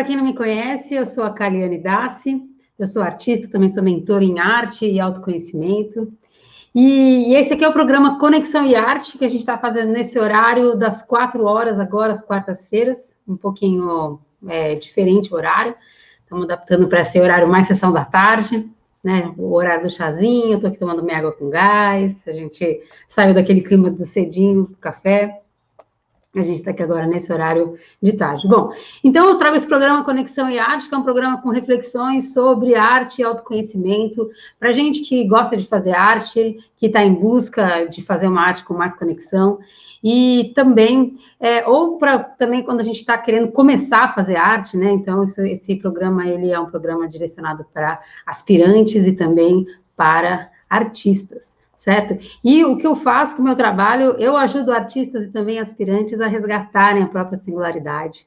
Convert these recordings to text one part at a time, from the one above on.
Para quem não me conhece, eu sou a Kaliane Dassi, eu sou artista, também sou mentora em arte e autoconhecimento. E esse aqui é o programa Conexão e Arte, que a gente está fazendo nesse horário das 4 horas, agora, às quartas-feiras, um pouquinho diferente o horário. Estamos adaptando para esse horário mais sessão da tarde, né? O horário do chazinho, eu estou aqui tomando minha água com gás, a gente saiu daquele clima do cedinho, do café. A gente está aqui agora nesse horário de tarde. Bom, então eu trago esse programa Conexão e Arte, que é um programa com reflexões sobre arte e autoconhecimento, para gente que gosta de fazer arte, que está em busca de fazer uma arte com mais conexão, e também, ou para também quando a gente está querendo começar a fazer arte, né? Então, esse programa, ele é um programa direcionado para aspirantes e também para artistas. Certo? E o que eu faço com o meu trabalho, eu ajudo artistas e também aspirantes a resgatarem a própria singularidade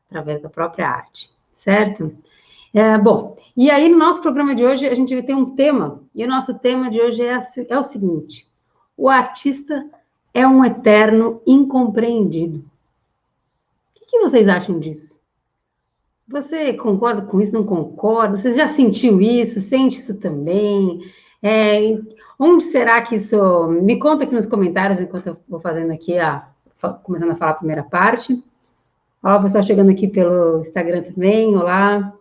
através da própria arte, certo? Bom, e aí no nosso programa de hoje a gente vai ter um tema, e o nosso tema de hoje é o seguinte: o artista é um eterno incompreendido. O que vocês acham disso? Você concorda com isso, não concorda? Você já sentiu isso? Sente isso também? Onde será que isso... Me conta aqui nos comentários, enquanto eu vou fazendo aqui, começando a falar a primeira parte. Olá, o pessoal chegando aqui pelo Instagram também, olá.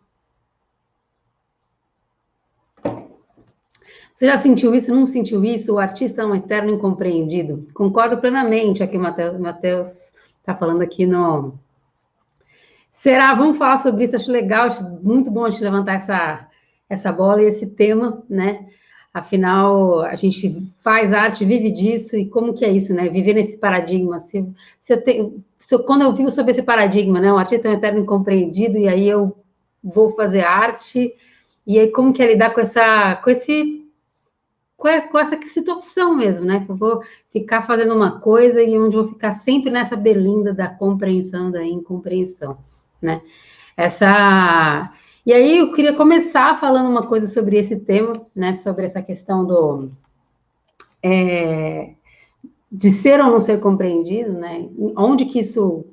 Você já sentiu isso, não sentiu isso? O artista é um eterno incompreendido. Concordo plenamente, aqui o Matheus está falando aqui no... Será? Vamos falar sobre isso, acho legal, acho muito bom a gente levantar essa bola e esse tema, né? Afinal, a gente faz arte, vive disso, e como que é isso, né? Viver nesse paradigma. Quando eu vivo sobre esse paradigma, né? O artista é um eterno incompreendido, e aí eu vou fazer arte, e aí como que é lidar com essa situação mesmo, né? Que eu vou ficar fazendo uma coisa e onde eu vou ficar sempre nessa berlinda da compreensão, da incompreensão, né? E aí eu queria começar falando uma coisa sobre esse tema, né? Sobre essa questão de ser ou não ser compreendido, né? Onde que isso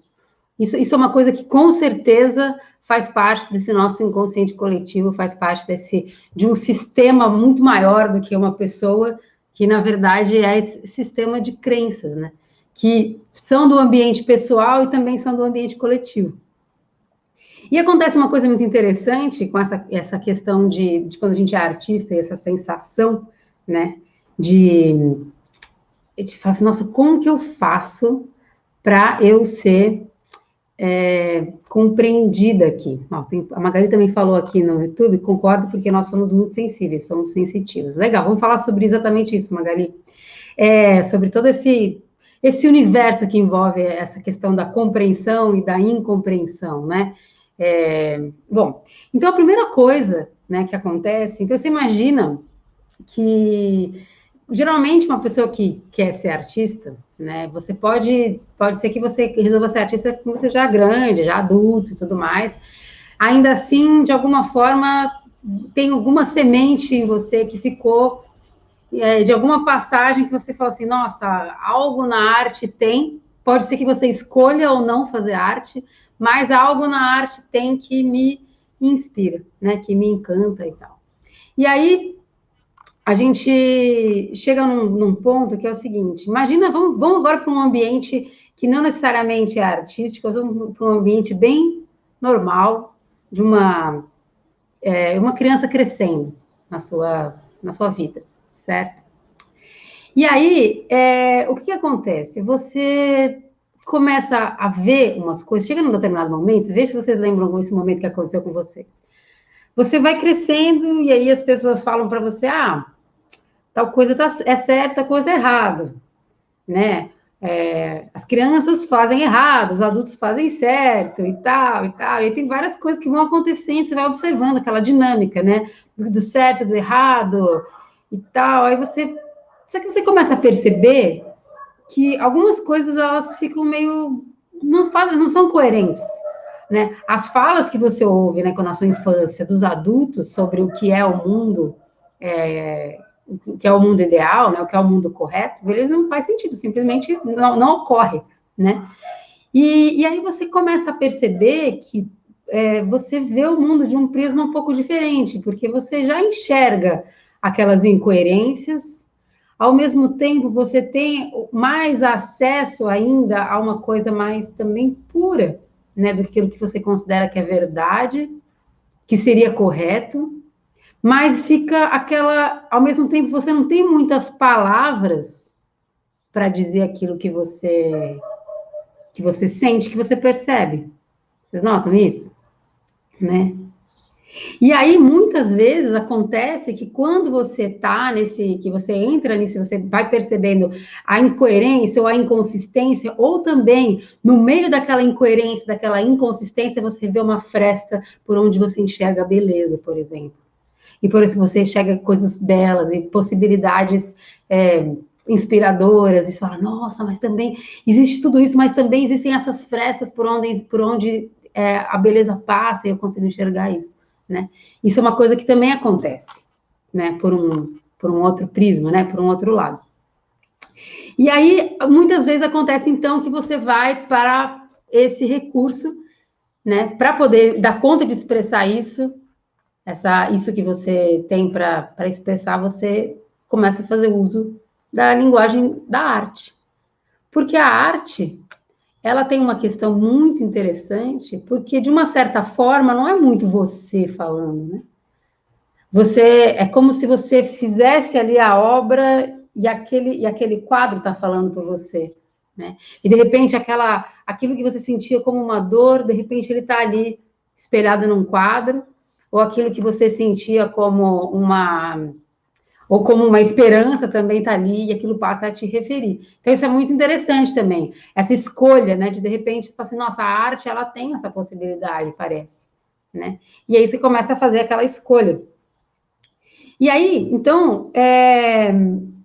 é uma coisa que com certeza faz parte desse nosso inconsciente coletivo, faz parte de um sistema muito maior do que uma pessoa, que na verdade é esse sistema de crenças, né? Que são do ambiente pessoal e também são do ambiente coletivo. E acontece uma coisa muito interessante com essa questão de quando a gente é artista e essa sensação, né? De falar assim, nossa, como que eu faço para eu ser compreendida aqui? A Magali também falou aqui no YouTube, concordo, porque nós somos muito sensíveis, somos sensitivos. Legal, vamos falar sobre exatamente isso, Magali. Sobre todo esse universo que envolve essa questão da compreensão e da incompreensão, né? Bom, então a primeira coisa, né, que acontece, então você imagina que geralmente uma pessoa que quer ser artista, né, você pode ser que você resolva ser artista quando você já é grande, já adulto e tudo mais, ainda assim, de alguma forma, tem alguma semente em você que ficou de alguma passagem que você fala assim, nossa, algo na arte tem, pode ser que você escolha ou não fazer arte, mas algo na arte tem que me inspira, né, que me encanta e tal. E aí, a gente chega num ponto que é o seguinte, imagina, vamos agora para um ambiente que não necessariamente é artístico, vamos para um ambiente bem normal, de uma criança crescendo na sua vida, certo? E aí, o que acontece? Você começa a ver umas coisas, chega num determinado momento, veja se vocês lembram desse momento que aconteceu com vocês. Você vai crescendo e aí as pessoas falam para você, tal coisa é certa, tal coisa é errada, né? As crianças fazem errado, os adultos fazem certo e tal, e tal. E aí tem várias coisas que vão acontecendo, você vai observando aquela dinâmica, né? Do certo, do errado e tal. Aí só que você começa a perceber que algumas coisas elas ficam meio não são coerentes, né? As falas que você ouve, né, na sua infância dos adultos sobre o que é o mundo, o que é o mundo ideal, né, o que é o mundo correto, eles não faz sentido, simplesmente não ocorre, né? E aí você começa a perceber que você vê o mundo de um prisma um pouco diferente, porque você já enxerga aquelas incoerências, ao mesmo tempo você tem mais acesso ainda a uma coisa mais também pura, né, do que você considera que é verdade, que seria correto, mas fica aquela, ao mesmo tempo você não tem muitas palavras para dizer aquilo que você sente, que você percebe. Vocês notam isso? Né? E aí, muitas vezes, acontece que quando você está que você entra nisso, você vai percebendo a incoerência ou a inconsistência, ou também, no meio daquela incoerência, daquela inconsistência, você vê uma fresta por onde você enxerga a beleza, por exemplo. E por isso você enxerga coisas belas e possibilidades inspiradoras, e você fala, nossa, mas também existe tudo isso, mas também existem essas frestas por onde a beleza passa e eu consigo enxergar isso. Né? Isso é uma coisa que também acontece, né? Por um outro prisma, né? Por um outro lado. E aí, muitas vezes acontece, então, que você vai para esse recurso, né? Para poder dar conta de expressar isso, isso que você tem para expressar, você começa a fazer uso da linguagem da arte. Porque a arte, ela tem uma questão muito interessante, porque, de uma certa forma, não é muito você falando, né? É como se você fizesse ali a obra e aquele quadro está falando por você, né? E de repente aquilo que você sentia como uma dor, de repente ele está ali espelhado num quadro, ou aquilo que você sentia como uma esperança também está ali e aquilo passa a te referir. Então isso é muito interessante também, essa escolha, né? De repente você fala assim, nossa, a arte ela tem essa possibilidade, parece, né? E aí você começa a fazer aquela escolha. E aí, então,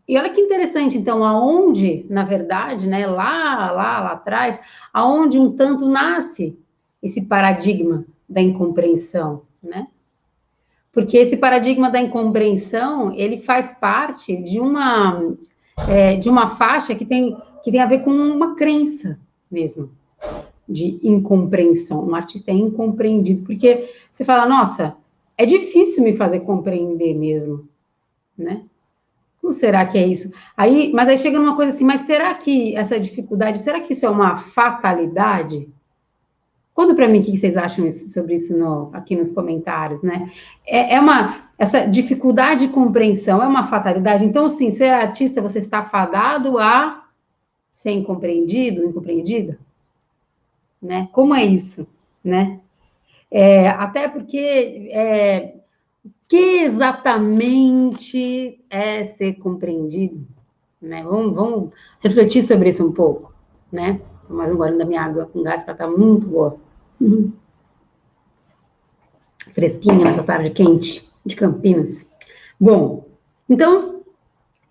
e olha que interessante, então, aonde, na verdade, né, lá atrás, aonde um tanto nasce esse paradigma da incompreensão, né? Porque esse paradigma da incompreensão, ele faz parte de uma faixa que tem a ver com uma crença mesmo, de incompreensão. Um artista é incompreendido, porque você fala, nossa, é difícil me fazer compreender mesmo, né? Como será que é isso? Mas aí chega numa coisa assim, mas será que essa dificuldade, será que isso é uma fatalidade? Conta para mim o que vocês acham sobre isso aqui nos comentários, né? Essa dificuldade de compreensão é uma fatalidade? Então, sim, ser artista, você está fadado a ser incompreendido, incompreendida? Né? Como é isso, né? Até porque que exatamente é ser compreendido, né? Vamos refletir sobre isso um pouco, né? Mais um golinho da minha água com gás, que ela tá muito boa. Fresquinha nessa tarde quente de Campinas. Bom, então,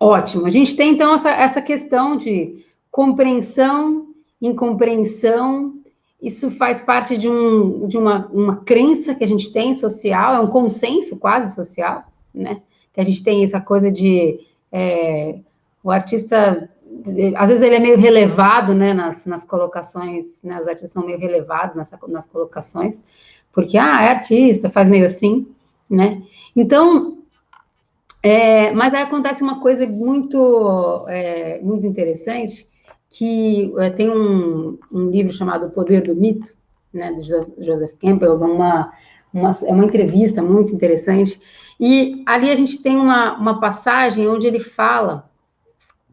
ótimo. A gente tem, então, essa questão de compreensão, incompreensão. Isso faz parte de uma crença que a gente tem social, é um consenso quase social, né? Que a gente tem essa coisa de o artista, às vezes ele é meio relevado, né, nas colocações, né, os artistas são meio relevados nas colocações, porque, é artista, faz meio assim, né? Então, mas aí acontece uma coisa muito interessante, que tem um livro chamado O Poder do Mito, né, do Joseph Campbell, é uma entrevista muito interessante, e ali a gente tem uma passagem onde ele fala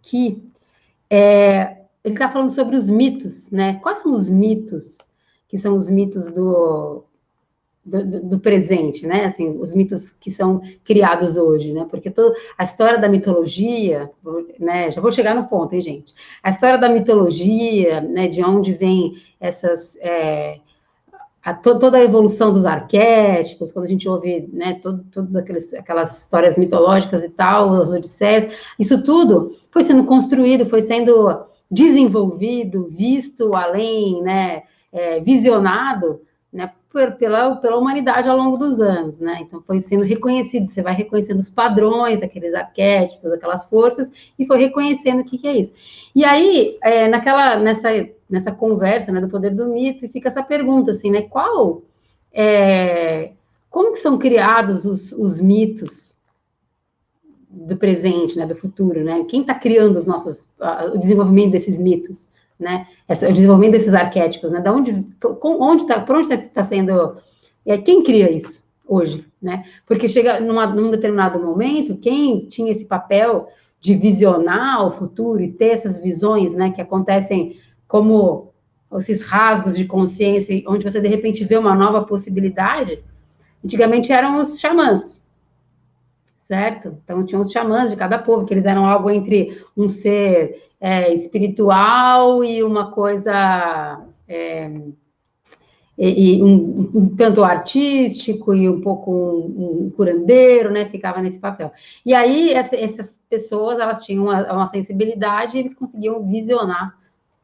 que ele está falando sobre os mitos, né? Quais são os mitos que são os mitos do presente, né? Assim, os mitos que são criados hoje, né? Porque toda a história da mitologia, né? Já vou chegar no ponto, hein, gente? A história da mitologia, né? De onde vem toda a evolução dos arquétipos, quando a gente ouve, né? Todas aquelas histórias mitológicas e tal, as odisseias, isso tudo foi sendo construído, foi sendo desenvolvido, visto além, né? Visionado, né, pela humanidade ao longo dos anos, né? Então foi sendo reconhecido, você vai reconhecendo os padrões daqueles arquétipos, aquelas forças, e foi reconhecendo o que é isso. E aí, nessa conversa, né, do poder do mito, fica essa pergunta, assim, né? Qual como que são criados os mitos do presente, né, do futuro, né? Quem está criando o desenvolvimento desses mitos, né? O desenvolvimento desses arquétipos, né? Por onde está sendo? Quem cria isso hoje, né? Porque chega num determinado momento, quem tinha esse papel de visionar o futuro e ter essas visões, né, que acontecem como esses rasgos de consciência, onde você de repente vê uma nova possibilidade. Antigamente eram os xamãs, certo? Então tinham os xamãs de cada povo, que eles eram algo entre um ser espiritual e uma coisa um tanto artístico e um pouco um curandeiro, né? Ficava nesse papel. E aí essas pessoas, elas tinham uma sensibilidade e eles conseguiam visionar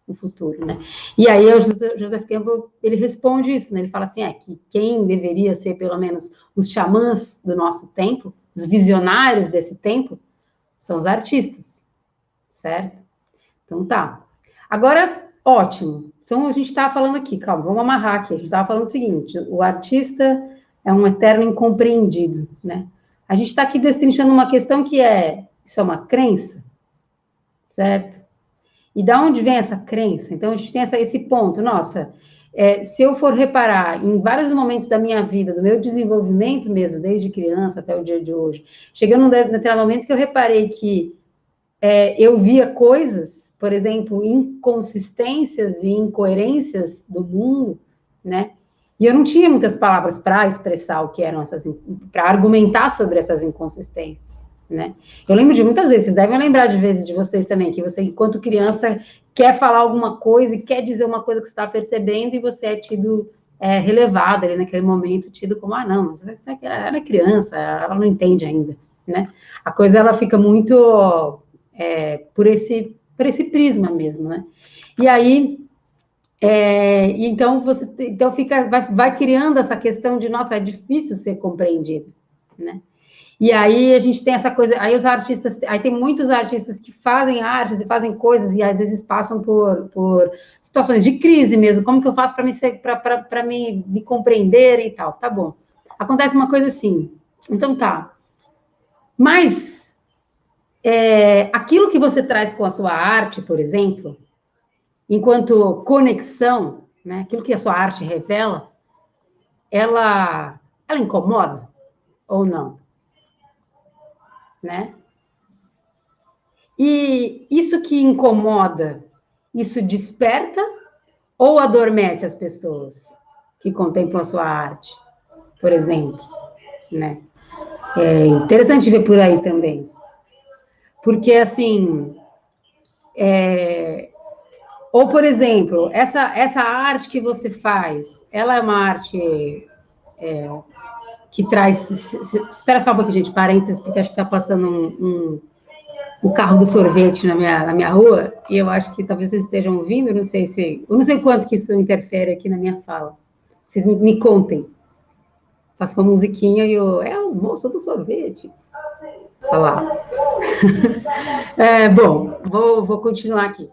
o futuro, né? E aí o Joseph Campbell, ele responde isso, né? Ele fala assim, que quem deveria ser pelo menos os xamãs do nosso tempo, os visionários desse tempo, são os artistas, certo? Então tá. Agora, ótimo. Então a gente estava falando aqui, calma, vamos amarrar aqui. A gente estava falando o seguinte: o artista é um eterno incompreendido, né? A gente está aqui destrinchando uma questão que isso é uma crença, certo? E da onde vem essa crença? Então, a gente tem esse ponto, nossa, se eu for reparar em vários momentos da minha vida, do meu desenvolvimento mesmo, desde criança até o dia de hoje, chegando num determinado momento que eu reparei que eu via coisas, por exemplo, inconsistências e incoerências do mundo, né? E eu não tinha muitas palavras para expressar o que eram para argumentar sobre essas inconsistências, né? Eu lembro de muitas vezes, vocês devem lembrar de vezes de vocês também, que você, enquanto criança, quer falar alguma coisa e quer dizer uma coisa que você está percebendo e você é tido relevado ali naquele momento, tido como, não, mas ela é criança, ela não entende ainda, né? A coisa, ela fica muito por esse prisma mesmo, né? E aí, então vai criando essa questão de, nossa, é difícil ser compreendido, né? E aí a gente tem essa coisa, aí os artistas, aí tem muitos artistas que fazem artes e fazem coisas e às vezes passam por situações de crise mesmo. Como que eu faço para me compreender e tal? Tá bom. Acontece uma coisa assim. Então tá. Mas aquilo que você traz com a sua arte, por exemplo, enquanto conexão, né, aquilo que a sua arte revela, ela incomoda ou não? Né? E isso que incomoda, isso desperta ou adormece as pessoas que contemplam a sua arte, por exemplo, né? É interessante ver por aí também. Porque, assim, ou, por exemplo, essa arte que você faz, ela é uma arte que traz... Espera só um pouquinho, gente, parênteses, porque acho que está passando o carro do sorvete na minha rua, e eu acho que talvez vocês estejam ouvindo, eu não sei quanto que isso interfere aqui na minha fala. Vocês me contem. Faço uma musiquinha e o moço do sorvete. Olha lá. Bom, vou continuar aqui.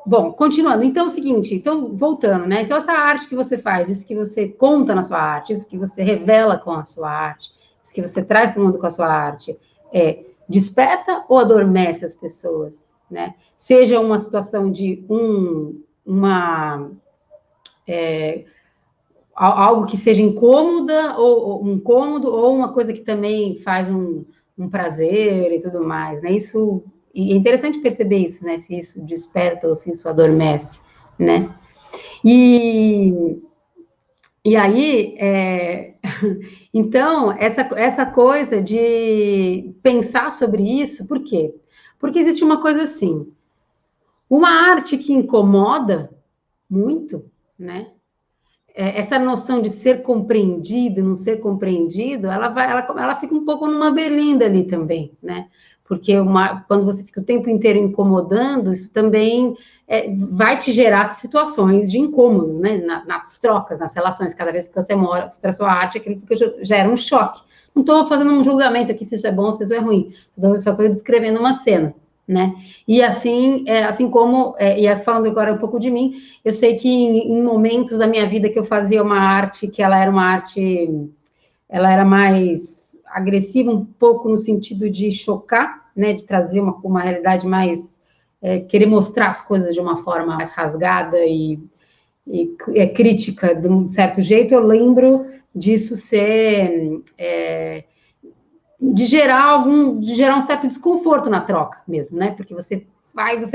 Bom, continuando. Então, é o seguinte, voltando, né? Então, essa arte que você faz, isso que você conta na sua arte, isso que você revela com a sua arte, isso que você traz para o mundo com a sua arte, desperta ou adormece as pessoas, né? Seja uma situação de algo que seja incômoda, ou um cômodo, ou uma coisa que também faz um prazer e tudo mais, né? E é interessante perceber isso, né? Se isso desperta ou se isso adormece, né? E aí, então, essa coisa de pensar sobre isso, por quê? Porque existe uma coisa assim, uma arte que incomoda muito, né? Essa noção de ser compreendido, não ser compreendido, ela fica um pouco numa berlinda ali também, né? Porque quando você fica o tempo inteiro incomodando, isso também vai te gerar situações de incômodo, né? Nas trocas, nas relações, cada vez que você mostra a sua arte, aquilo gera um choque. Não estou fazendo um julgamento aqui se isso é bom, se isso é ruim. Eu só estou descrevendo uma cena, né? E assim, assim como, falando agora um pouco de mim, eu sei que em momentos da minha vida que eu fazia uma arte, que ela era uma arte, ela era mais agressiva, um pouco no sentido de chocar, né? De trazer uma realidade mais, querer mostrar as coisas de uma forma mais rasgada e crítica de um certo jeito, eu lembro disso ser de gerar um certo desconforto na troca mesmo, né? Porque você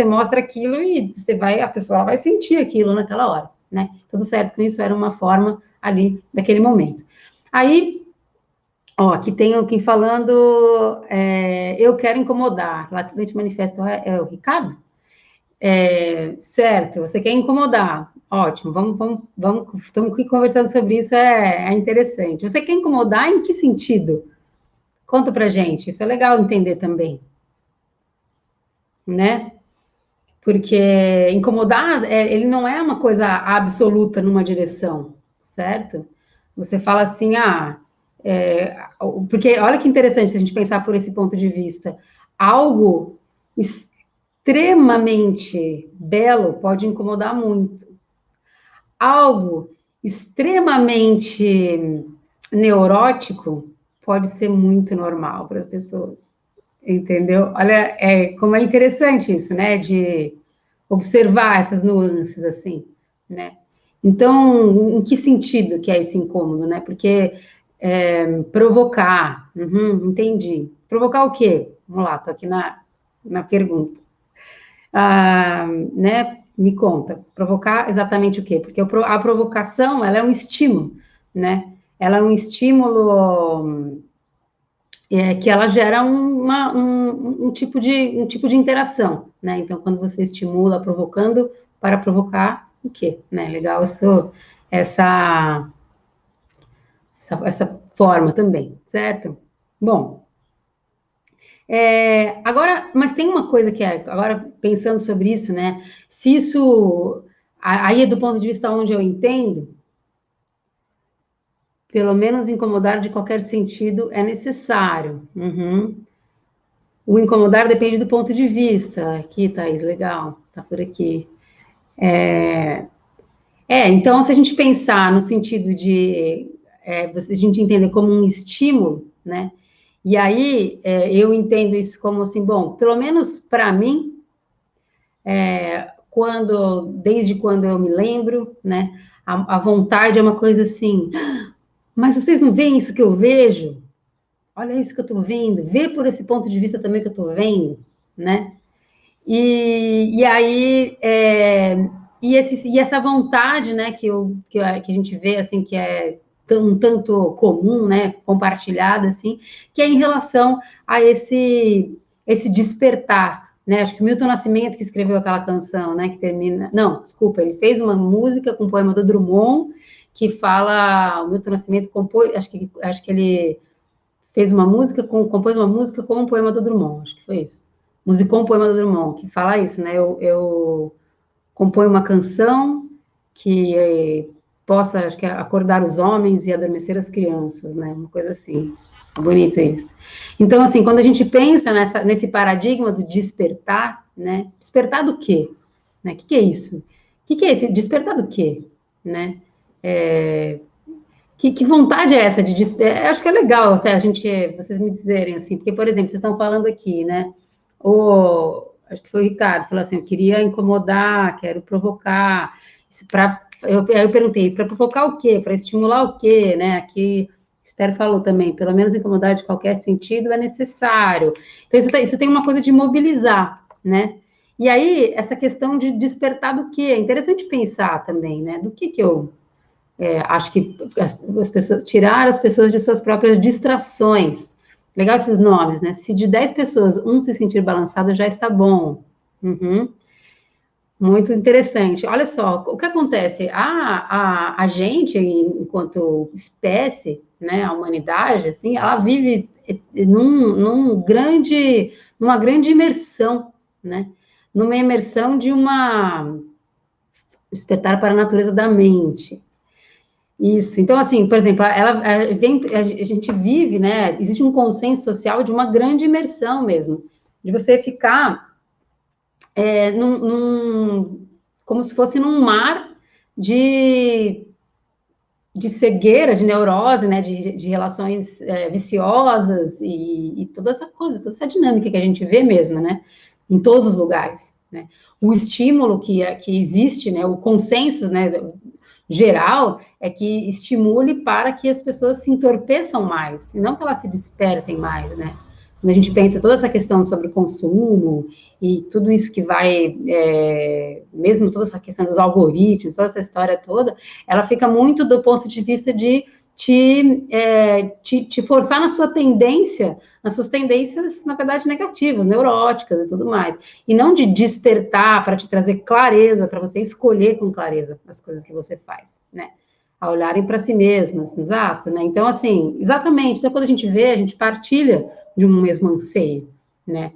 mostra aquilo e a pessoa vai sentir aquilo naquela hora, né? Tudo certo com isso, era uma forma ali daquele momento. Aí, ó, aqui tem alguém falando, eu quero incomodar. Latente manifesto é o Ricardo? Certo, você quer incomodar. Ótimo, estamos aqui conversando sobre isso, é interessante. Você quer incomodar em que sentido? Conta pra gente, isso é legal entender também, né? Porque incomodar, ele não é uma coisa absoluta numa direção, certo? Você fala assim, porque olha que interessante se a gente pensar por esse ponto de vista, algo extremamente belo pode incomodar muito, algo extremamente neurótico pode ser muito normal para as pessoas. Entendeu? Olha, como é interessante isso, né? De observar essas nuances, assim, né? Então, em que sentido que é esse incômodo, né? Porque provocar, entendi. Provocar o quê? Vamos lá, tô aqui na pergunta. Né? Me conta. Provocar exatamente o quê? Porque a provocação, ela é um estímulo, né? Ela é um estímulo que ela gera um tipo de interação, né? Então, quando você estimula provocando para provocar o quê? Né? Legal essa, essa forma também, certo? Bom, agora, mas tem uma coisa agora pensando sobre isso, né? Se isso, aí é do ponto de vista onde eu entendo, pelo menos incomodar de qualquer sentido é necessário. Uhum. O incomodar depende do ponto de vista. Aqui, Thaís, legal, tá por aqui. Então, se a gente pensar no sentido de a gente entender como um estímulo, né? E aí eu entendo isso como assim, bom, pelo menos para mim, desde quando eu me lembro, né? A vontade é uma coisa assim, mas vocês não veem isso que eu vejo? Olha isso que eu estou vendo, vê por esse ponto de vista também que eu estou vendo, né? E aí, e essa vontade, né, que a gente vê, assim, que é um tanto comum, né, compartilhada, assim, que é em relação a esse despertar, né, acho que o Milton Nascimento que escreveu aquela canção, né, que termina, não, desculpa, ele fez uma música com um poema do Drummond, que fala, o Milton Nascimento compôs, acho que ele fez uma música, compôs uma música com um poema do Drummond, acho que foi isso. Musicou um poema do Drummond, que fala isso, né? Eu componho uma canção que possa, acho que acordar os homens e adormecer as crianças, né? Uma coisa assim. Bonito isso. Então, assim, quando a gente pensa nesse paradigma do despertar, né? Despertar do quê? Né? O que é isso? O que é esse despertar do quê? Né? Que vontade é essa de despertar? Acho que é legal até vocês me dizerem assim, porque, por exemplo, vocês estão falando aqui, né? Acho que foi o Ricardo, falou assim, eu queria incomodar, quero provocar. Aí eu perguntei, para provocar o quê? Para estimular o quê? Né? Aqui, Esther falou também, pelo menos incomodar de qualquer sentido é necessário. Então, isso tem uma coisa de mobilizar, né? E aí, essa questão de despertar do quê? É interessante pensar também, né? Do que eu acho que as pessoas tirar as pessoas de suas próprias distrações. Legal esses nomes, né? Se de 10 pessoas, um se sentir balançado, já está bom. Uhum. Muito interessante. Olha só, o que acontece? A gente, enquanto espécie, né, a humanidade, assim, ela vive numa grande imersão, né? Numa imersão de uma despertar para a natureza da mente. Isso. Então, assim, por exemplo, a gente vive, né? Existe um consenso social de uma grande imersão mesmo, de você ficar. como se fosse num mar de, de cegueira, de neurose, né, de relações viciosas e toda essa coisa, toda essa dinâmica que a gente vê mesmo, né, em todos os lugares, né. O estímulo que existe, né, o consenso, né, geral, é que estimule para que as pessoas se entorpeçam mais, e não que elas se despertem mais, né. Quando a gente pensa toda essa questão sobre consumo e tudo isso que vai, mesmo toda essa questão dos algoritmos, toda essa história toda, ela fica muito do ponto de vista de te forçar nas suas tendências, na verdade, negativas, neuróticas e tudo mais, e não de despertar para te trazer clareza, para você escolher com clareza as coisas que você faz, né? A olharem para si mesmas, exato, né? Então, assim, exatamente, então quando a gente vê, a gente partilha de um mesmo anseio, né?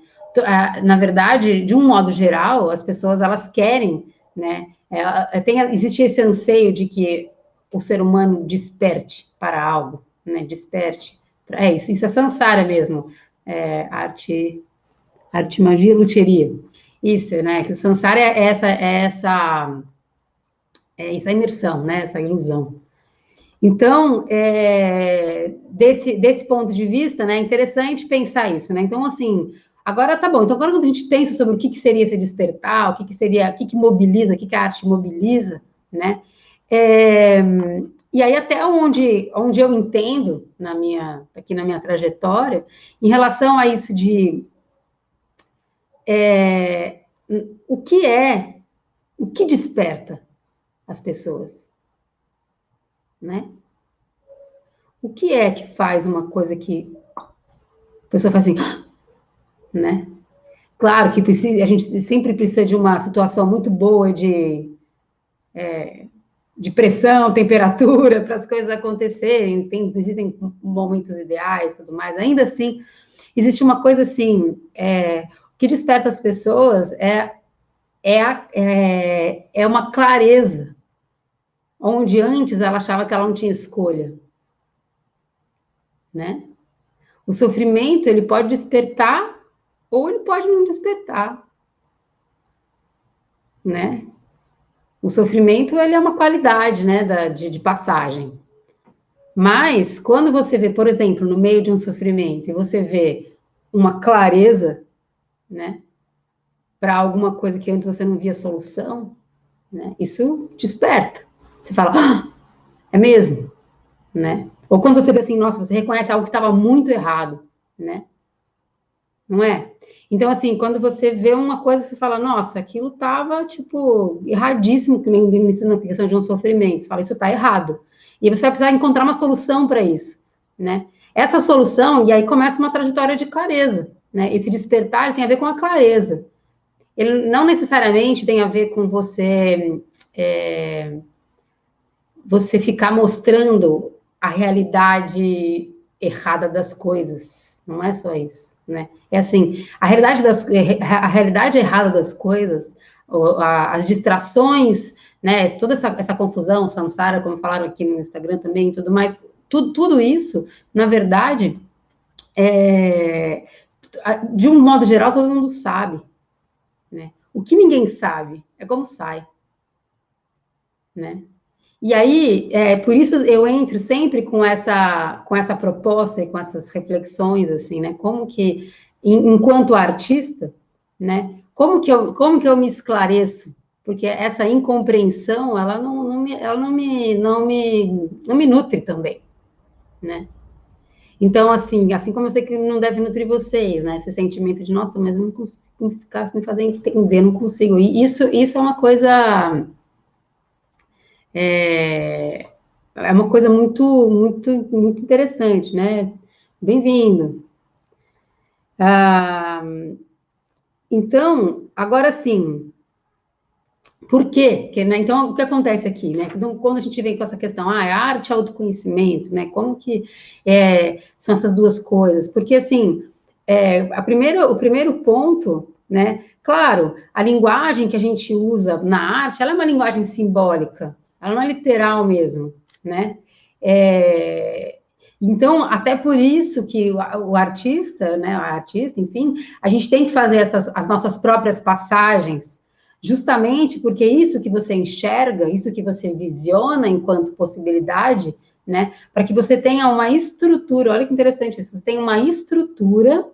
Na verdade, de um modo geral, as pessoas, elas querem, né? Existe esse anseio de que o ser humano desperte para algo, né? Desperte. Isso é samsara mesmo. Arte, magia, luteria. Isso, né? Que o samsara essa imersão, né? Essa ilusão. Então, desse ponto de vista, né, é interessante pensar isso, né? Então, assim, agora tá bom. Então, agora quando a gente pensa sobre o que seria esse despertar, o que seria, o que mobiliza, o que a arte mobiliza, né? E aí, até onde eu entendo, aqui na minha trajetória, em relação a isso de o que desperta as pessoas, né? O que é que faz uma coisa que a pessoa faz assim, né? Claro que a gente sempre precisa de uma situação muito boa de pressão, temperatura, para as coisas acontecerem, existem momentos ideais e tudo mais. Ainda assim, existe uma coisa assim, o que desperta as pessoas é uma clareza, onde antes ela achava que ela não tinha escolha, né? O sofrimento, ele pode despertar ou ele pode não despertar, né? O sofrimento, ele é uma qualidade, né, de passagem. Mas, quando você vê, por exemplo, no meio de um sofrimento, e você vê uma clareza, né, para alguma coisa que antes você não via solução, né, isso desperta. Você fala, é mesmo, né? Ou quando você vê assim, nossa, você reconhece algo que estava muito errado, né? Não é? Então, assim, quando você vê uma coisa, você fala, nossa, aquilo estava, tipo, erradíssimo, que nem no início na questão de um sofrimento. Você fala, isso está errado. E você vai precisar encontrar uma solução para isso, né? Essa solução, e aí começa uma trajetória de clareza, né? Esse despertar tem a ver com a clareza. Ele não necessariamente tem a ver com você ficar mostrando a realidade errada das coisas. Não é só isso, né? É assim, a realidade errada das coisas, as distrações, né? Toda essa confusão, samsara, como falaram aqui no Instagram também, tudo mais, tudo isso, na verdade, de um modo geral, todo mundo sabe, né? O que ninguém sabe é como sai, né? E aí, por isso eu entro sempre com essa proposta e com essas reflexões, assim, né? Como que, enquanto artista, né? Como que eu me esclareço? Porque essa incompreensão, ela não me nutre também, né? Então, assim como eu sei que não deve nutrir vocês, né? Esse sentimento de, nossa, mas eu não consigo ficar me fazer entender, não consigo. E isso é uma coisa é uma coisa muito, muito, muito interessante, né? Bem-vindo. Então, agora sim, por quê? Né, então, o que acontece aqui, né? Então, quando a gente vem com essa questão, arte e autoconhecimento, né? Como que são essas duas coisas? Porque, assim, o primeiro ponto, né? Claro, a linguagem que a gente usa na arte, ela é uma linguagem simbólica, ela não é literal mesmo, né? Então, até por isso que o artista, né, a artista, enfim, a gente tem que fazer as nossas próprias passagens, justamente porque isso que você enxerga, isso que você visiona enquanto possibilidade, né, para que você tenha uma estrutura, olha que interessante isso, você tem uma estrutura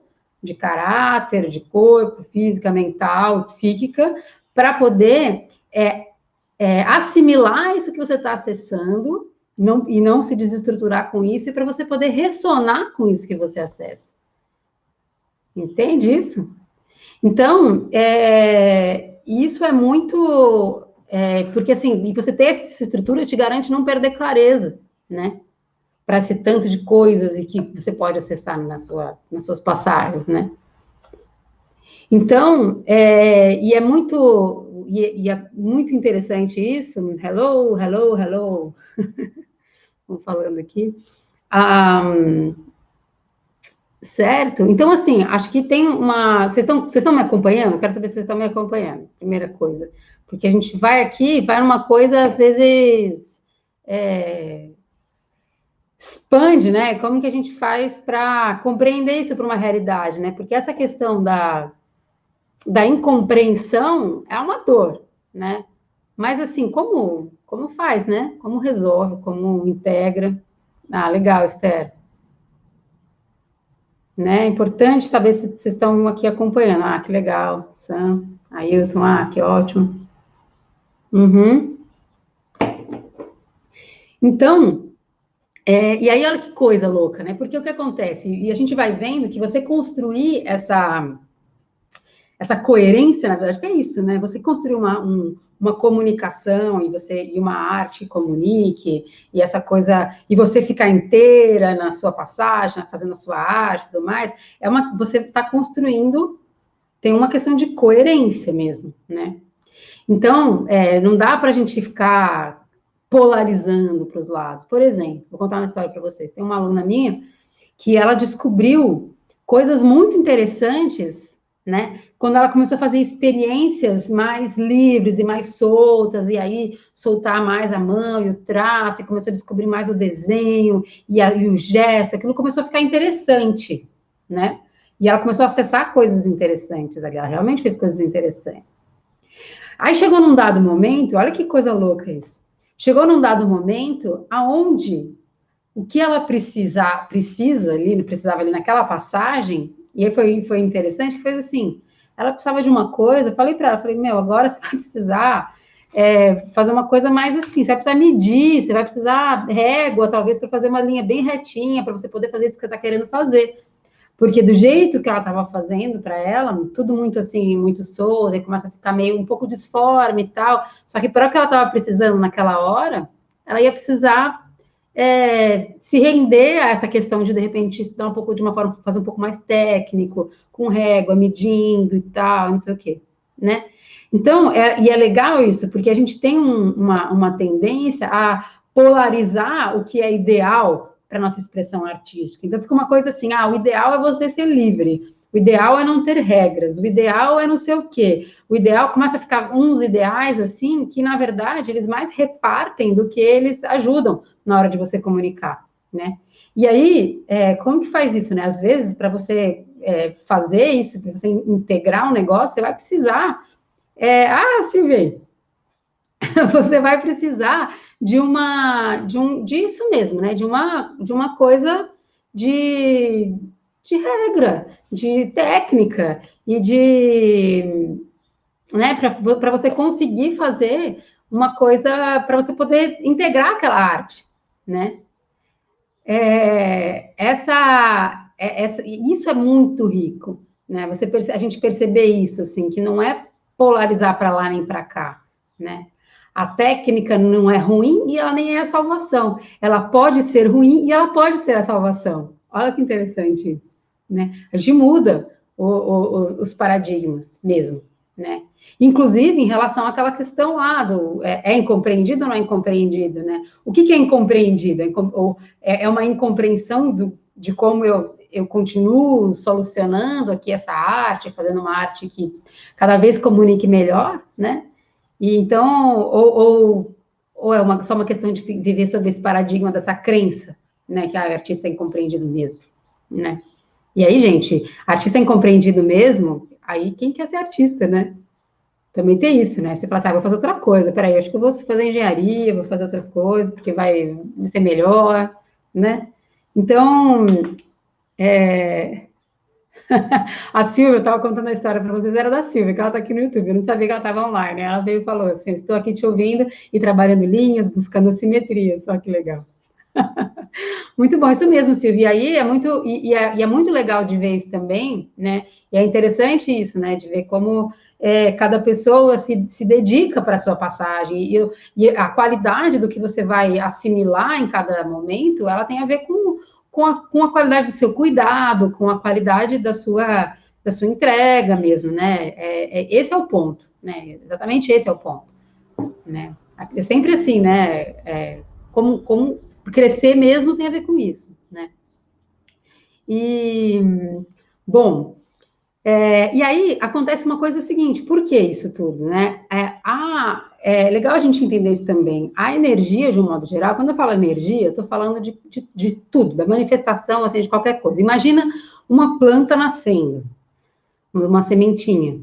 de caráter, de corpo, física, mental, psíquica, para poder assimilar isso que você está acessando, e não se desestruturar com isso, e para você poder ressonar com isso que você acessa. Entende isso? Então, isso é muito... porque, assim, e você ter essa estrutura te garante não perder clareza, né? Para esse tanto de coisas e que você pode acessar nas suas passagens, né? Então, e é muito interessante isso. Hello, hello, hello. Vamos falando aqui. Certo? Então, assim, acho que tem uma... Vocês estão me acompanhando? Quero saber se vocês estão me acompanhando, primeira coisa. Porque a gente vai aqui, vai numa coisa, às vezes, expande, né? Como que a gente faz para compreender isso para uma realidade, né? Porque essa questão da incompreensão é uma dor, né? Mas, assim, como faz, né? Como resolve, como integra. Ah, legal, Esther. Né? É importante saber se vocês estão aqui acompanhando. Ah, que legal. Sam, Ailton, que ótimo. Uhum. Então, e aí olha que coisa louca, né? Porque o que acontece? E a gente vai vendo que você construir essa coerência, na verdade, que é isso, né? Você construir uma comunicação e uma arte que comunique, e essa coisa, e você ficar inteira na sua passagem, fazendo a sua arte e tudo mais, você está construindo, tem uma questão de coerência mesmo, né? Então, não dá para a gente ficar polarizando para os lados. Por exemplo, vou contar uma história para vocês. Tem uma aluna minha que ela descobriu coisas muito interessantes, né? Quando ela começou a fazer experiências mais livres e mais soltas, e aí soltar mais a mão e o traço, e começou a descobrir mais o desenho e o gesto, aquilo começou a ficar interessante, né? E ela começou a acessar coisas interessantes ali, ela realmente fez coisas interessantes. Aí chegou num dado momento, olha que coisa louca isso. Chegou num dado momento aonde o que ela precisava ali naquela passagem, e aí foi interessante, que fez assim, ela precisava de uma coisa, falei para ela, meu, agora você vai precisar fazer uma coisa mais assim, você vai precisar medir, você vai precisar régua, talvez, para fazer uma linha bem retinha, para você poder fazer isso que você está querendo fazer. Porque do jeito que ela estava fazendo para ela, tudo muito assim, muito solto, e começa a ficar meio um pouco disforme e tal. Só que para o que ela estava precisando naquela hora, ela ia precisar se render a essa questão de repente, estudar um pouco de uma forma, fazer um pouco mais técnico, com régua, medindo e tal, não sei o quê, né? Então, e é legal isso, porque a gente tem uma tendência a polarizar o que é ideal para nossa expressão artística. Então, fica uma coisa assim, o ideal é você ser livre, o ideal é não ter regras, o ideal é não sei o quê. O ideal começa a ficar uns ideais, assim, que, na verdade, eles mais repartem do que eles ajudam na hora de você comunicar, né? E aí, como que faz isso, né? Às vezes, para você fazer isso, para você integrar um negócio, você vai precisar... Silvia, você vai precisar disso mesmo, né? De uma coisa de regra, de técnica e né, para você conseguir fazer uma coisa, para você poder integrar aquela arte, né? Isso é muito rico, né? A gente perceber isso, assim, que não é polarizar para lá nem para cá, né? A técnica não é ruim e ela nem é a salvação. Ela pode ser ruim e ela pode ser a salvação. Olha que interessante isso, né? A gente muda os paradigmas mesmo, né? Inclusive, em relação àquela questão lá do incompreendido ou não é incompreendido, né? O que é incompreendido? É uma incompreensão de como eu continuo solucionando aqui essa arte, fazendo uma arte que cada vez comunique melhor, né? E então, ou é só uma questão de viver sob esse paradigma dessa crença, né, que a artista é incompreendido mesmo, né? E aí, gente, artista é incompreendido mesmo, aí quem quer ser artista, né? Também tem isso, né? Você fala assim, vou fazer outra coisa, peraí, acho que eu vou fazer engenharia, vou fazer outras coisas, porque vai ser melhor, né? Então, é... a Silvia, eu estava contando a história para vocês, era da Silvia, que ela está aqui no YouTube, eu não sabia que ela estava online, ela veio e falou assim, estou aqui te ouvindo e trabalhando linhas, buscando simetria, só que legal. Muito bom, isso mesmo, Silvia. E aí é muito, e é muito legal de ver isso também, né? E é interessante isso, né? De ver como cada pessoa se dedica para a sua passagem. E a qualidade do que você vai assimilar em cada momento, ela tem a ver com a qualidade do seu cuidado, com a qualidade da sua entrega mesmo, né? Esse é o ponto, né? Exatamente esse é o ponto, né? É sempre assim, né? Como crescer mesmo tem a ver com isso, né? E, bom, e aí acontece uma coisa seguinte, por que isso tudo, né? É legal a gente entender isso também. A energia, de um modo geral, quando eu falo energia, eu estou falando de tudo, da manifestação, assim, de qualquer coisa. Imagina uma planta nascendo, uma sementinha.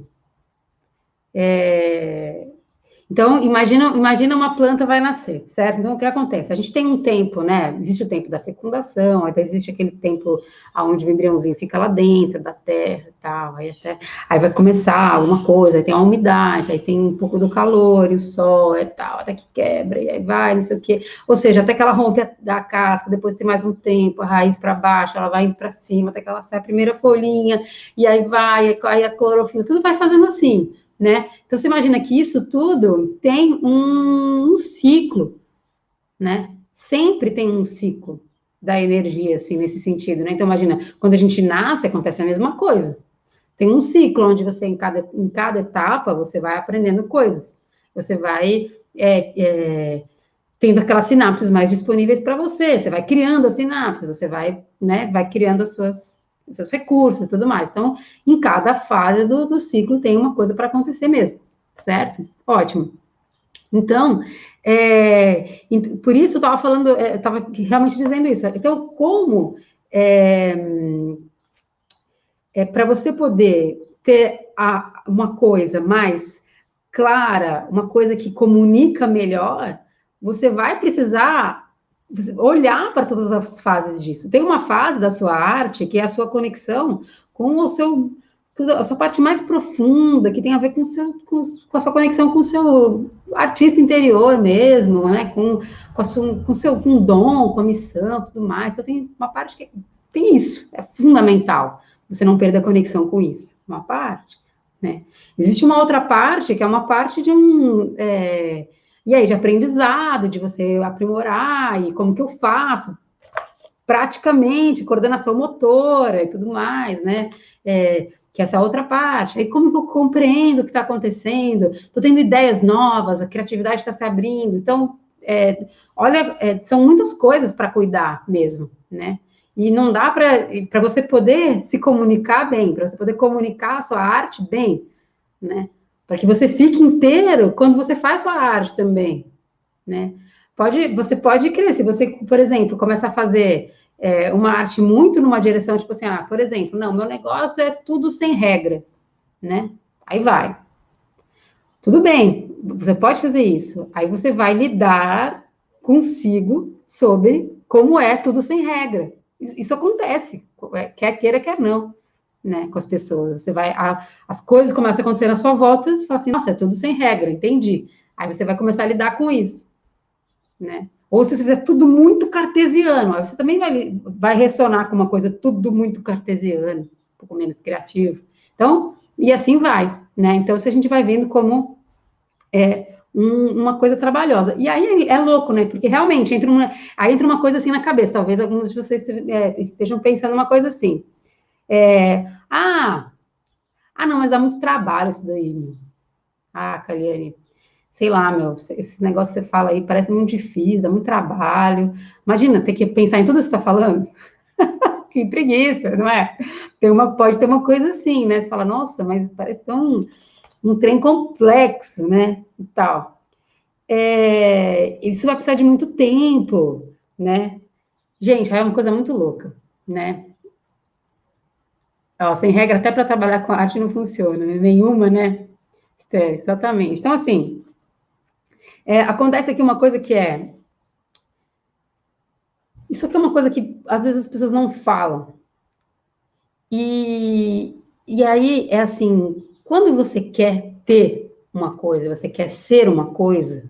Então, imagina uma planta vai nascer, certo? Então, o que acontece? A gente tem um tempo, né? Existe o tempo da fecundação, até existe aquele tempo onde o embriãozinho fica lá dentro da terra e tal, aí vai começar alguma coisa, aí tem a umidade, aí tem um pouco do calor e o sol e tal, até que quebra, e aí vai, não sei o quê. Ou seja, até que ela rompe a casca, depois tem mais um tempo, a raiz para baixo, ela vai indo para cima, até que ela sai a primeira folhinha, e aí vai, aí a clorofila, tudo vai fazendo assim, né? Então, você imagina que isso tudo tem um ciclo, né? Sempre tem um ciclo da energia, assim, nesse sentido, né? Então, imagina, quando a gente nasce, acontece a mesma coisa. Tem um ciclo onde você, em cada etapa, você vai aprendendo coisas. Você vai tendo aquelas sinapses mais disponíveis para você. Você vai criando as sinapses, você vai, né, vai criando os seus recursos e tudo mais. Então, em cada fase do ciclo tem uma coisa para acontecer mesmo, certo? Ótimo. Então, por isso eu estava falando, estava realmente dizendo isso. Então, como para você poder ter uma coisa mais clara, uma coisa que comunica melhor, você vai precisar olhar para todas as fases disso. Tem uma fase da sua arte que é a sua conexão com a sua parte mais profunda, que tem a ver com a sua conexão com o seu artista interior mesmo, né? Com o dom, com a missão, tudo mais. Então tem uma parte que tem isso, é fundamental. Você não perder a conexão com isso. Uma parte, né? Existe uma outra parte que é uma parte e aí, de aprendizado, de você aprimorar, e como que eu faço, praticamente, coordenação motora e tudo mais, né? Que é essa outra parte. Aí, como que eu compreendo o que está acontecendo? Estou tendo ideias novas, a criatividade está se abrindo. Então, olha, são muitas coisas para cuidar mesmo, né? E não dá para você poder se comunicar bem, para você poder comunicar a sua arte bem, né? Para que você fique inteiro quando você faz sua arte também, né? Você pode crer, se você, por exemplo, começa a fazer uma arte muito numa direção, tipo assim, por exemplo, não, meu negócio é tudo sem regra, né? Aí vai. Tudo bem, você pode fazer isso. Aí você vai lidar consigo sobre como é tudo sem regra. Isso acontece, quer queira, quer não, né, com as pessoas. Você vai, as coisas começam a acontecer na sua volta, você fala assim, nossa, é tudo sem regra, entendi. Aí você vai começar a lidar com isso, né? Ou se você fizer tudo muito cartesiano, aí você também vai ressonar com uma coisa tudo muito cartesiano, um pouco menos criativo. Então, e assim vai, né? Então, se a gente vai vendo como uma coisa trabalhosa. E aí é louco, né? Porque realmente aí entra uma coisa assim na cabeça. Talvez alguns de vocês estejam pensando uma coisa assim. Não, mas dá muito trabalho isso daí, meu. Caliane, sei lá, meu, esse negócio que você fala aí parece muito difícil, dá muito trabalho. Imagina, ter que pensar em tudo isso que você está falando. Que preguiça, não é? Pode ter uma coisa assim, né? Você fala, nossa, mas parece tão um trem complexo, né? E tal. Isso vai precisar de muito tempo, né? Gente, é uma coisa muito louca, né? Ó, sem regra, até para trabalhar com arte não funciona, né? Nenhuma, né? É, exatamente. Então, assim, acontece aqui uma coisa que é. Isso aqui é uma coisa que às vezes as pessoas não falam. E aí é assim: quando você quer ter uma coisa, você quer ser uma coisa,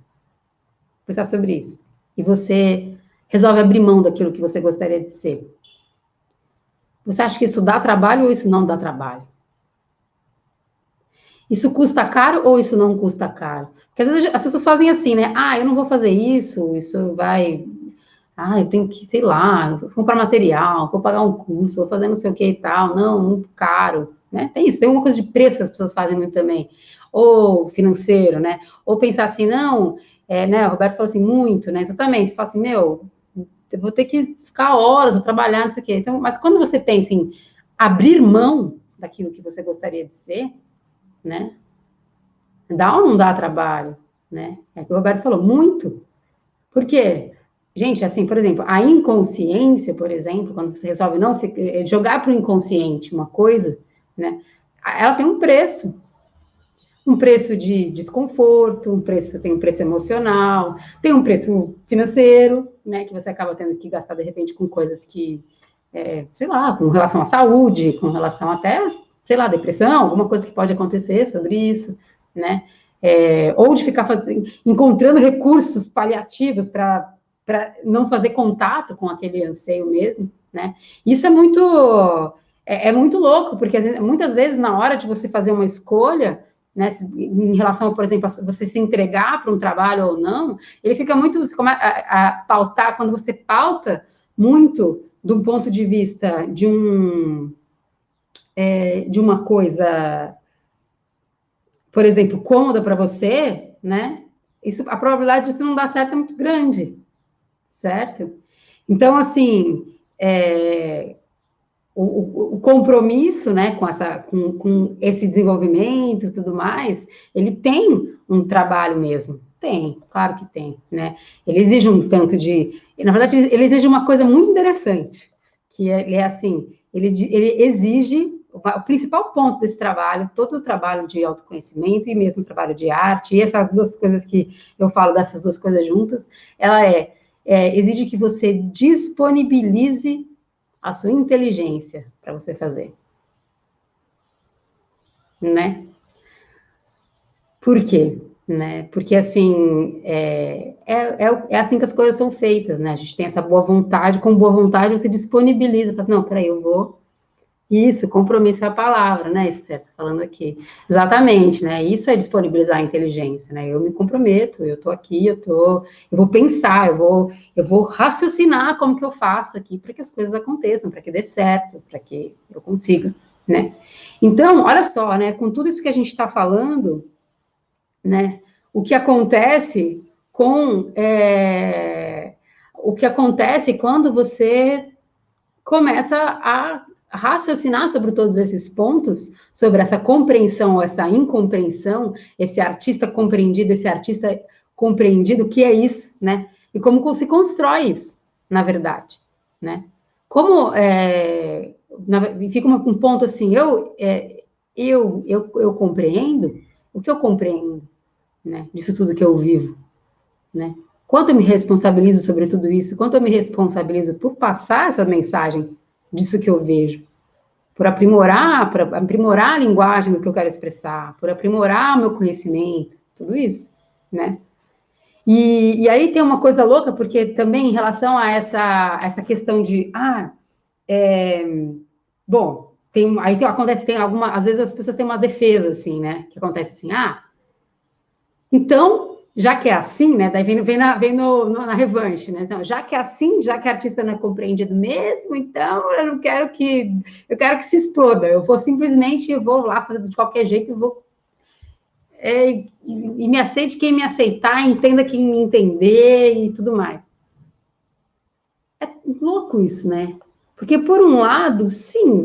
pensar sobre isso. E você resolve abrir mão daquilo que você gostaria de ser. Você acha que isso dá trabalho ou isso não dá trabalho? Isso custa caro ou isso não custa caro? Porque às vezes as pessoas fazem assim, né? Ah, eu não vou fazer isso, isso vai. Ah, eu tenho que, sei lá, vou comprar material, vou pagar um curso, vou fazer não sei o que e tal. Não, muito caro, né? Tem isso, tem uma coisa de preço que as pessoas fazem muito também. Ou financeiro, né? Ou pensar assim, não, né? O Roberto falou assim, muito, né? Exatamente. Você fala assim, meu, eu vou ter que ficar horas a trabalhar, não sei o quê. Então, mas quando você pensa em abrir mão daquilo que você gostaria de ser, né? Dá ou não dá trabalho, né? É o que o Roberto falou, muito. Por quê? Gente, assim, por exemplo, a inconsciência, por exemplo, quando você resolve não jogar para o inconsciente uma coisa, né? Ela tem um preço de desconforto, tem um preço emocional, tem um preço financeiro, né? Que você acaba tendo que gastar de repente com coisas que, sei lá, com relação à saúde, com relação até, sei lá, depressão, alguma coisa que pode acontecer sobre isso, né? Ou de ficar encontrando recursos paliativos para não fazer contato com aquele anseio mesmo, né? Isso é muito louco, porque muitas vezes na hora de você fazer uma escolha, né, em relação, por exemplo, a você se entregar para um trabalho ou não, ele fica muito, você começa a pautar, quando você pauta muito do ponto de vista de uma coisa, por exemplo, cômoda para você, né? Isso, a probabilidade disso não dar certo é muito grande, certo? Então, assim, o compromisso, né, com esse desenvolvimento e tudo mais, ele tem um trabalho mesmo. Tem, claro que tem, né? Ele exige um tanto de. Na verdade, ele exige uma coisa muito interessante, que é assim: ele exige. O principal ponto desse trabalho, todo o trabalho de autoconhecimento e mesmo o trabalho de arte, e essas duas coisas que eu falo dessas duas coisas juntas, ela exige que você disponibilize a sua inteligência para você fazer, né? Por quê? Né? Porque, assim, é assim que as coisas são feitas, né? A gente tem essa boa vontade, com boa vontade você disponibiliza, fala assim, não, peraí, eu vou. Isso, compromisso é a palavra, né, Esther, tá falando aqui. Exatamente, né? Isso é disponibilizar a inteligência, né? Eu me comprometo, eu tô aqui, eu vou pensar, eu vou raciocinar como que eu faço aqui para que as coisas aconteçam, para que dê certo, para que eu consiga, né? Então, olha só, né? Com tudo isso que a gente está falando, né? O que acontece o que acontece quando você começa a raciocinar sobre todos esses pontos, sobre essa compreensão, essa incompreensão, esse artista compreendido, esse artista compreendido, o que é isso, né? E como se constrói isso, na verdade, né? Como fica um ponto assim, eu compreendo o que eu compreendo, né? Disso tudo que eu vivo, né? Quanto eu me responsabilizo sobre tudo isso, quanto eu me responsabilizo por passar essa mensagem disso que eu vejo, por aprimorar a linguagem do que eu quero expressar, por aprimorar o meu conhecimento, tudo isso, né? E aí tem uma coisa louca, porque também em relação a essa questão de, bom, acontece, às vezes as pessoas têm uma defesa, assim, né? Que acontece assim, então, já que é assim, né? Daí vem na revanche, né? Então, já que é assim, já que a artista não é compreendido mesmo, então eu não quero que. Eu quero que se exploda. Eu vou lá fazer de qualquer jeito, e me aceite quem me aceitar, entenda quem me entender e tudo mais. É louco isso, né? Porque, por um lado, sim,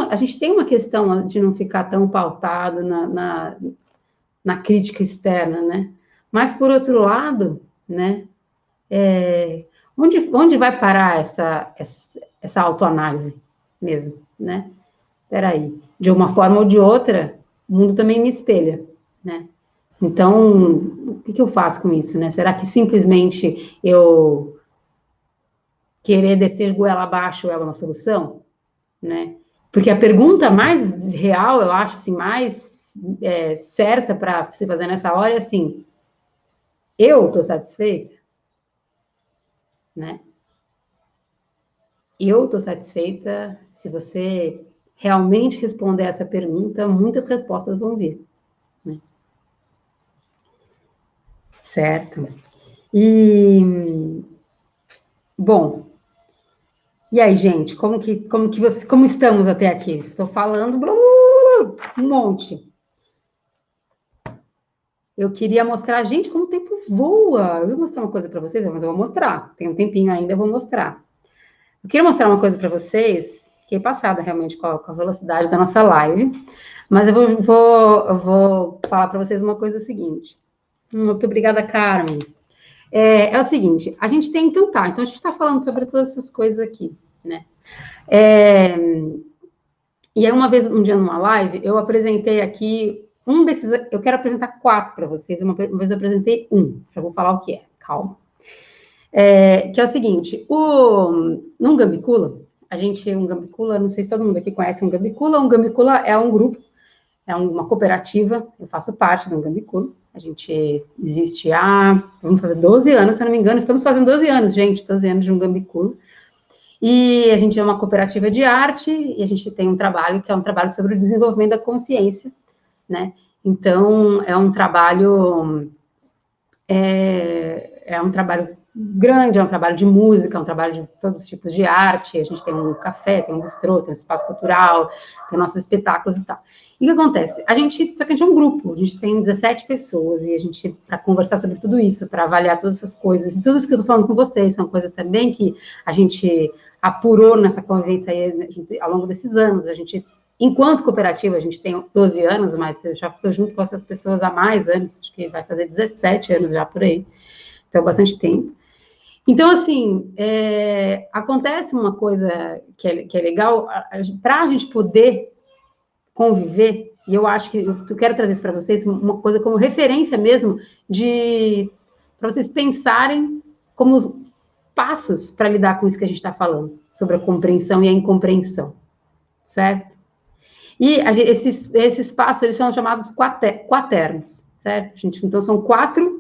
a gente tem uma questão de não ficar tão pautado na crítica externa, né? Mas, por outro lado, né, Onde vai parar essa autoanálise mesmo, né? Peraí, de uma forma ou de outra, o mundo também me espelha, né? Então, o que eu faço com isso, né? Será que simplesmente eu querer descer goela abaixo é uma solução, né? Porque a pergunta mais real, eu acho, assim, mais certa para se fazer nessa hora é assim, eu estou satisfeita, né? Eu estou satisfeita. Se você realmente responder essa pergunta, muitas respostas vão vir, né? Certo? E, bom, e aí, gente, como estamos até aqui? Estou falando um monte. Eu queria mostrar, gente, como o tempo voa. Eu vou mostrar uma coisa para vocês, mas eu vou mostrar. Tem um tempinho ainda, eu vou mostrar. Eu queria mostrar uma coisa para vocês. Fiquei passada realmente com a velocidade da nossa live, mas eu vou falar para vocês uma coisa seguinte. Muito obrigada, Carmen. É o seguinte, a gente tem, então a gente está falando sobre todas essas coisas aqui, né? E aí, um dia numa live, eu apresentei aqui eu quero apresentar 4 para vocês, uma vez eu apresentei já vou falar o que é, calma. Que é o seguinte, num Gambicula, um Gambicula, não sei se todo mundo aqui conhece um Gambicula é um grupo, é uma cooperativa, eu faço parte do Gambicula, a gente existe vamos fazer 12 anos, se eu não me engano, estamos fazendo 12 anos, gente, 12 anos de um Gambicula, e a gente é uma cooperativa de arte, e a gente tem um trabalho que é um trabalho sobre o desenvolvimento da consciência, né? Então, é um trabalho grande, é um trabalho de música, é um trabalho de todos os tipos de arte, a gente tem um café, tem um bistrô, tem um espaço cultural, tem nossos espetáculos e tal. E o que acontece? Só que a gente é um grupo, a gente tem 17 pessoas, e a gente, para conversar sobre tudo isso, para avaliar todas essas coisas, e tudo isso que eu estou falando com vocês, são coisas também que a gente apurou nessa convivência aí, ao longo desses anos, a gente, enquanto cooperativa, a gente tem 12 anos, mas eu já estou junto com essas pessoas há mais anos, acho que vai fazer 17 anos já por aí, então bastante tempo. Então, assim, acontece uma coisa que é legal, para a gente poder conviver, e eu acho que eu quero trazer isso para vocês, uma coisa como referência mesmo, para vocês pensarem como passos para lidar com isso que a gente está falando, sobre a compreensão e a incompreensão, certo? E esses passos, eles são chamados quaternos, certo? Então, são 4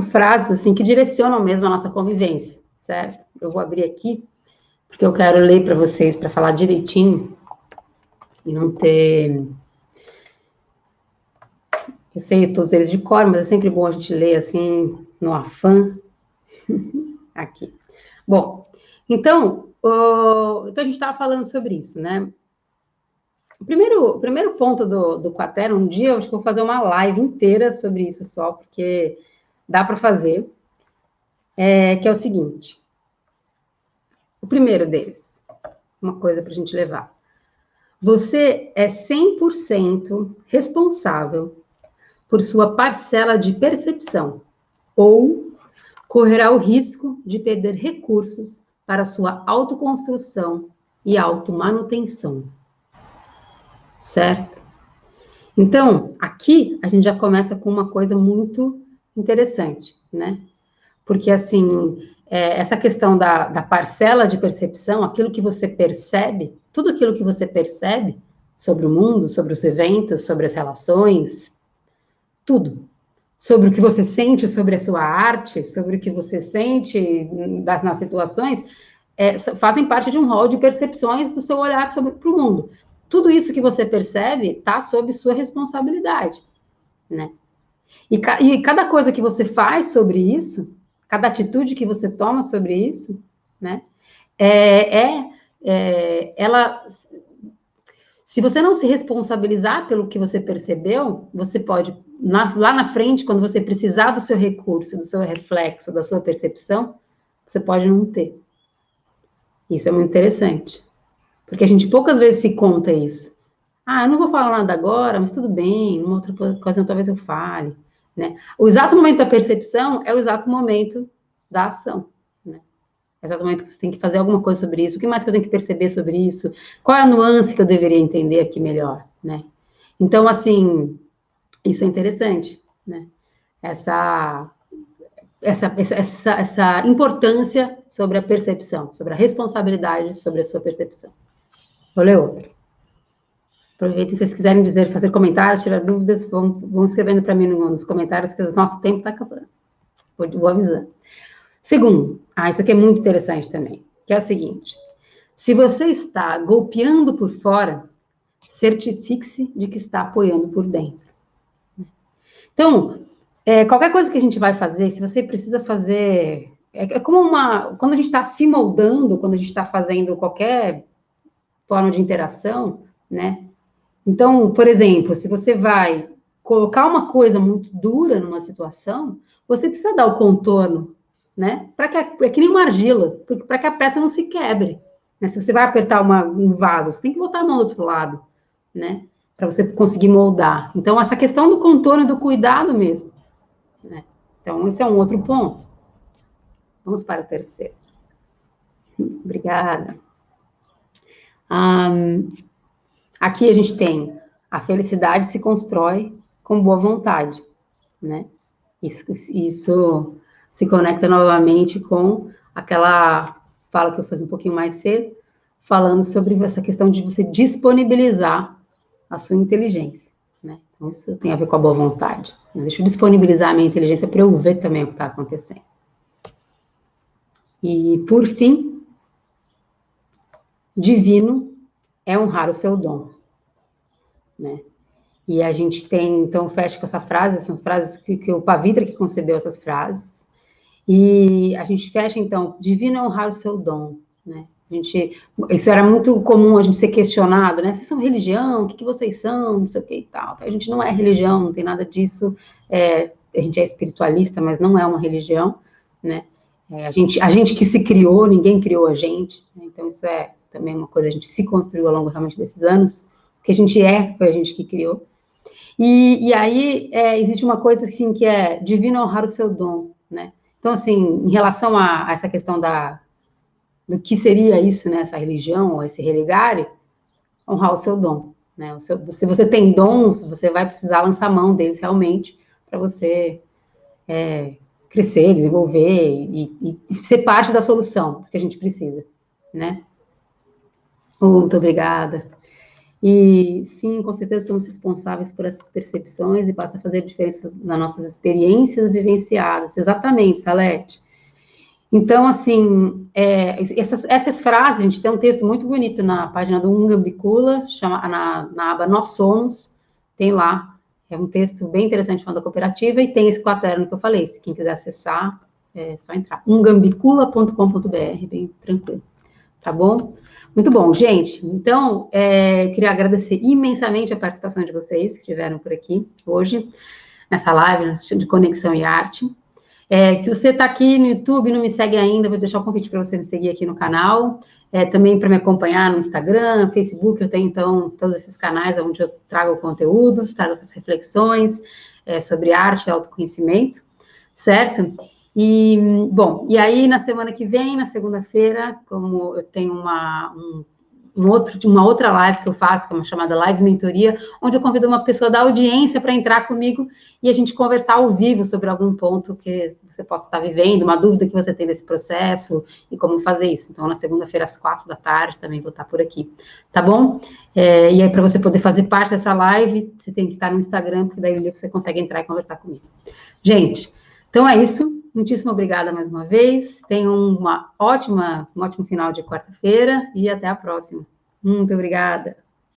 frases, assim, que direcionam mesmo a nossa convivência, certo? Eu vou abrir aqui, porque eu quero ler para vocês, para falar direitinho, e não ter... Eu sei todos eles de cor, mas é sempre bom a gente ler, assim, no afã. Aqui. Bom, então a gente estava falando sobre isso, né? O primeiro ponto do Quaterno, um dia eu acho que vou fazer uma live inteira sobre isso só, porque dá para fazer, que é o seguinte. O primeiro deles, uma coisa para a gente levar. Você é 100% responsável por sua parcela de percepção, ou correrá o risco de perder recursos para sua autoconstrução e automanutenção. Certo? Então, aqui a gente já começa com uma coisa muito interessante, né? Porque, assim, essa questão da parcela de percepção, aquilo que você percebe, tudo aquilo que você percebe sobre o mundo, sobre os eventos, sobre as relações, tudo. Sobre o que você sente sobre a sua arte, sobre o que você sente nas situações, fazem parte de um rol de percepções do seu olhar para o mundo. Tudo isso que você percebe está sob sua responsabilidade, né? E cada coisa que você faz sobre isso, cada atitude que você toma sobre isso, né? Ela, se você não se responsabilizar pelo que você percebeu, você pode, lá na frente, quando você precisar do seu recurso, do seu reflexo, da sua percepção, você pode não ter. Isso é muito interessante. Porque a gente poucas vezes se conta isso. Eu não vou falar nada agora, mas tudo bem, numa outra ocasião talvez eu fale. né? O exato momento da percepção é o exato momento da ação, né? É o exato momento que você tem que fazer alguma coisa sobre isso. O que mais que eu tenho que perceber sobre isso? Qual é a nuance que eu deveria entender aqui melhor, né? Então, assim, isso é interessante, né? Essa importância sobre a percepção, sobre a responsabilidade sobre a sua percepção. Vou ler outra. Aproveitem, se vocês quiserem dizer, fazer comentários, tirar dúvidas, vão escrevendo para mim nos comentários, que o nosso tempo está acabando. Vou avisando. Segundo, isso aqui é muito interessante também, que é o seguinte: se você está golpeando por fora, certifique-se de que está apoiando por dentro. Então, qualquer coisa que a gente vai fazer, se você precisa fazer... É como quando a gente está se moldando, quando a gente está fazendo qualquer forma de interação, né? Então, por exemplo, se você vai colocar uma coisa muito dura numa situação, você precisa dar o contorno, né? É que nem uma argila, para que a peça não se quebre. Né? Se você vai apertar um vaso, você tem que botar a mão do outro lado, né? Para você conseguir moldar. Então, essa questão do contorno e do cuidado mesmo, né? Então, esse é um outro ponto. Vamos para o terceiro. Obrigada. Aqui a gente tem: a felicidade se constrói com boa vontade, né? Isso se conecta novamente com aquela fala que eu fiz um pouquinho mais cedo, falando sobre essa questão de você disponibilizar a sua inteligência, né? Então, isso tem a ver com a boa vontade. Deixa eu disponibilizar a minha inteligência para eu ver também o que está acontecendo. E, por fim, divino é honrar o seu dom, né? E a gente tem, então, fecha com essa frase, são frases que o Pavitra que concebeu essas frases, e a gente fecha, então: divino é honrar o seu dom, né? Isso era muito comum a gente ser questionado, né? Vocês são religião? O que vocês são? Não sei o que e tal. A gente não é religião, não tem nada disso. A gente é espiritualista, mas não é uma religião, né? A gente que se criou, ninguém criou a gente, né? Então isso é também uma coisa, a gente se construiu ao longo realmente desses anos. O que a gente foi a gente que criou. E aí existe uma coisa assim que é divino honrar o seu dom, né? Então, assim, em relação a essa questão do que seria isso, né, essa religião, ou esse religare, honrar o seu dom, né? Se você tem dons, você vai precisar lançar mão deles realmente para você crescer, desenvolver e ser parte da solução que a gente precisa, né? Muito obrigada. E sim, com certeza somos responsáveis por essas percepções e passa a fazer diferença nas nossas experiências vivenciadas. Exatamente, Salete. Então, assim, essas frases, a gente tem um texto muito bonito na página do Ungambicula, na aba Nós Somos, tem lá, é um texto bem interessante falando da cooperativa, e tem esse quaderno que eu falei, se quem quiser acessar, é só entrar, ungambicula.com.br, bem tranquilo, tá bom? Muito bom, gente. Então, queria agradecer imensamente a participação de vocês que estiveram por aqui hoje, nessa live de Conexão e Arte. Se você está aqui no YouTube e não me segue ainda, vou deixar o convite para você me seguir aqui no canal, também para me acompanhar no Instagram, Facebook, eu tenho, então, todos esses canais onde eu trago conteúdos, trago essas reflexões sobre arte e autoconhecimento, certo? E, bom, e aí na semana que vem, na segunda-feira, como eu tenho uma outra live que eu faço, que é uma chamada Live Mentoria, onde eu convido uma pessoa da audiência para entrar comigo e a gente conversar ao vivo sobre algum ponto que você possa estar vivendo, uma dúvida que você tem desse processo e como fazer isso. Então, na segunda-feira, às 16h também vou estar por aqui, tá bom? E aí, para você poder fazer parte dessa live, você tem que estar no Instagram, porque daí você consegue entrar e conversar comigo. Gente, então é isso. Muitíssimo obrigada mais uma vez. Tenham um ótimo final de quarta-feira e até a próxima. Muito obrigada.